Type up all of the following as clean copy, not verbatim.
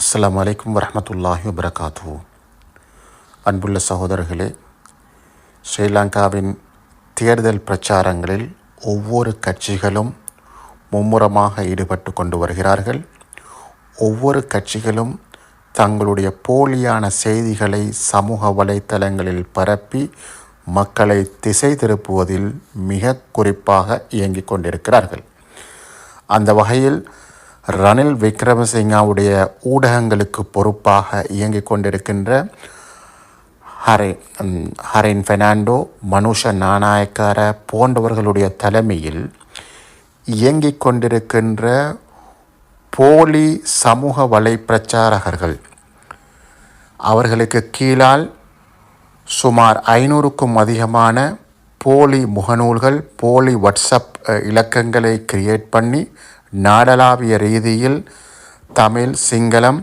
அஸ்ஸலாமு அலைக்கும் வரஹ்மத்துல்லாஹி வபரகாத்துஹு. அன்புள்ள சகோதரர்களே, ஸ்ரீலங்காவின் தேர்தல் பிரச்சாரங்களில் ஒவ்வொரு கட்சிகளும் மும்முரமாக ஈடுபட்டு கொண்டு வருகிறார்கள். ஒவ்வொரு கட்சிகளும் தங்களுடைய போலியான செய்திகளை சமூக வலைத்தளங்களில் பரப்பி மக்களை திசை திருப்புவதில் மிக குறிப்பாக இயங்கிக் கொண்டிருக்கிறார்கள். அந்த வகையில் ரணில் விக்ரமசிங்காவுடைய ஊடகங்களுக்கு பொறுப்பாக இயங்கிக் கொண்டிருக்கின்ற ஹரின் பெர்னாண்டோ, மனுஷ நாணயக்கார போன்றவர்களுடைய தலைமையில் இயங்கிக் கொண்டிருக்கின்ற போலி சமூக வலைப்பிரச்சாரகர்கள், அவர்களுக்கு கீழால் சுமார் 500க்கும் அதிகமான போலி முகநூல்கள், போலி வாட்ஸ்அப் இலக்கங்களை கிரியேட் பண்ணி நாடளாவிய ரீதியில் தமிழ், சிங்களம்,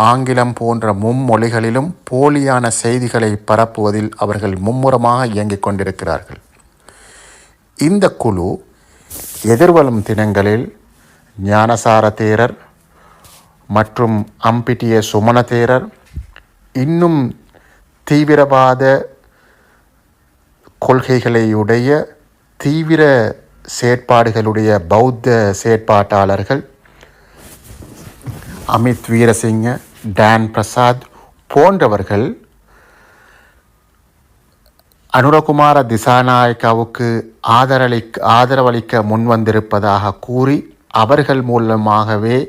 ஆங்கிலம் போன்ற மும்மொழிகளிலும் போலியான செய்திகளை பரப்புவதில் அவர்கள் மும்முரமாக இயங்கிக் கொண்டிருக்கிறார்கள். இந்த குழு எதிர்வரும் தினங்களில் ஞானசார தேரர் மற்றும் அம்பிட்டிய சுமண தேரர், இன்னும் தீவிரவாத கொள்கைகளையுடைய தீவிர செயற்பாடுகளுடைய பௌத்த செயற்பாட்டாளர்கள் அமித் வீரசிங்க, டான் பிரசாத் போன்றவர்கள் அனுரகுமார திசாநாயக்காவுக்கு ஆதரவளிக்க முன்வந்திருப்பதாக கூறி அவர்கள் மூலமாகவே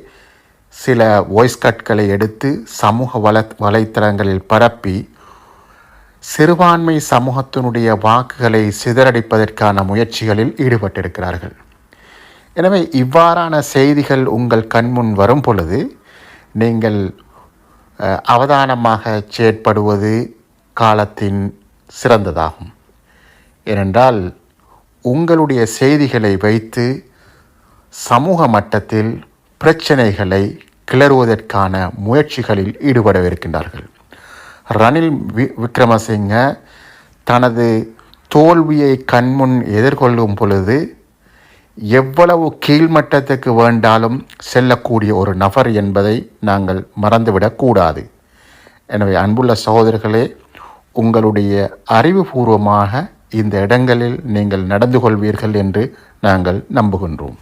சில வாய்ஸ் கட்களை எடுத்து சமூக வலைத்தளங்களில் பரப்பி சிறுபான்மை சமூகத்தினுடைய வாக்குகளை சிதறடிப்பதற்கான முயற்சிகளில் ஈடுபட்டிருக்கிறார்கள். எனவே இவ்வாறான செய்திகள் உங்கள் கண்முன் வரும் பொழுது நீங்கள் அவதானமாக செயற்படுவது காலத்தின் சிறந்ததாகும். ஏனென்றால் உங்களுடைய செய்திகளை வைத்து சமூக மட்டத்தில் பிரச்சனைகளை கிளறுவதற்கான முயற்சிகளில் ஈடுபடவிருக்கின்றார்கள். ரணில் விக்ரமசிங்க தனது தோல்வியை கண்முன் எதிர்கொள்ளும் பொழுது எவ்வளவு கீழ்மட்டத்துக்கு வேண்டாலும் செல்லக்கூடிய ஒரு நபர் என்பதை நாங்கள் மறந்துவிடக்கூடாது. எனவே அன்புள்ள சகோதரர்களே, உங்களுடைய அறிவுபூர்வமாக இந்த இடங்களில் நீங்கள் நடந்து கொள்வீர்கள் என்று நாங்கள் நம்புகின்றோம்.